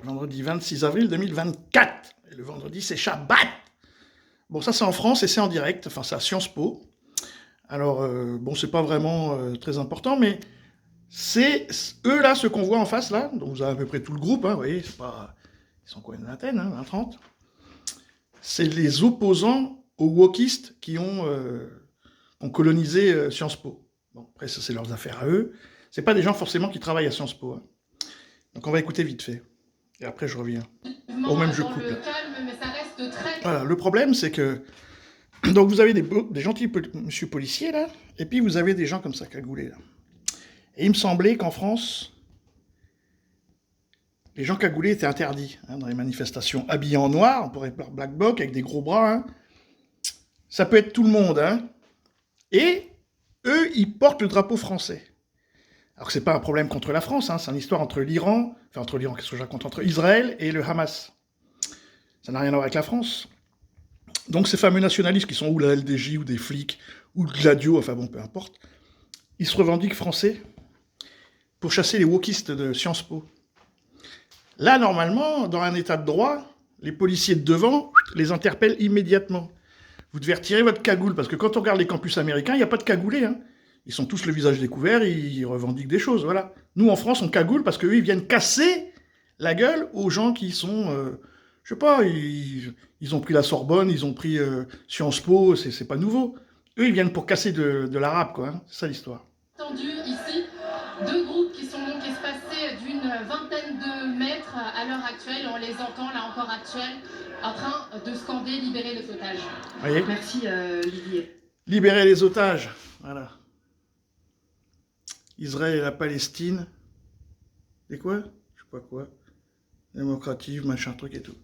Vendredi 26 avril 2024. Et le vendredi, c'est Shabbat. Bon, ça, c'est en France et c'est en direct. Enfin, c'est à Sciences Po. Alors, bon, c'est pas vraiment très important, mais c'est eux, là, ceux qu'on voit en face, là. Donc, vous avez à peu près tout le groupe, hein, vous voyez, c'est pas... Ils sont quoi, une vingtaine, hein, 20, 30. C'est les opposants aux wokistes qui ont colonisé Sciences Po. Bon, après, ça, c'est leurs affaires à eux. C'est pas des gens forcément qui travaillent à Sciences Po. Hein. Donc, on va écouter vite fait. Et après, je reviens. Au même, je coupe. Là. Calme, mais ça reste très... Voilà, le problème, c'est que... Donc, vous avez des gentils monsieur policiers, là, et puis vous avez des gens comme ça, cagoulés, là. Et il me semblait qu'en France, les gens cagoulés étaient interdits, hein, dans les manifestations. Habillés en noir, on pourrait faire black bloc, avec des gros bras, hein. Ça peut être tout le monde, hein. Et eux, ils portent le drapeau français. Alors que c'est pas un problème contre la France, hein, c'est une histoire entre l'Iran, qu'est-ce que je raconte, entre Israël et le Hamas. Ça n'a rien à voir avec la France. Donc ces fameux nationalistes qui sont ou la LDJ, ou des flics, ou de Gladio, enfin bon, peu importe, ils se revendiquent français pour chasser les wokistes de Sciences Po. Là, normalement, dans un état de droit, les policiers de devant les interpellent immédiatement. Vous devez retirer votre cagoule, parce que quand on regarde les campus américains, il n'y a pas de cagoulés, hein. Ils sont tous le visage découvert, ils revendiquent des choses, voilà. Nous, en France, on cagoule parce qu'eux, ils viennent casser la gueule aux gens qui sont... je sais pas, ils ont pris la Sorbonne, ils ont pris Sciences Po, c'est pas nouveau. Eux, ils viennent pour casser de l'arabe, quoi. Hein. C'est ça l'histoire. Tendu ici, deux groupes qui sont donc espacés d'une vingtaine de mètres à l'heure actuelle. On les entend, là encore actuels, en train de scander « Libérer les otages ». Voyez ? Merci Olivier. Libérer les otages, voilà. Israël et la Palestine. Et quoi ? Je sais pas quoi. Démocratique, machin, truc et tout.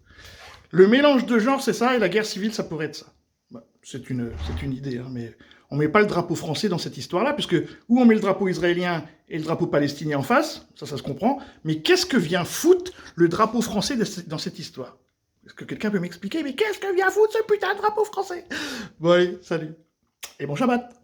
Le mélange de genres, c'est ça, et la guerre civile, ça pourrait être ça. Bah, c'est une idée, hein, mais on met pas le drapeau français dans cette histoire-là, puisque où on met le drapeau israélien et le drapeau palestinien en face, ça se comprend, mais qu'est-ce que vient foutre le drapeau français dans cette histoire ? Est-ce que quelqu'un peut m'expliquer, mais qu'est-ce que vient foutre ce putain de drapeau français ? Bon allez, salut. Et bon Shabbat.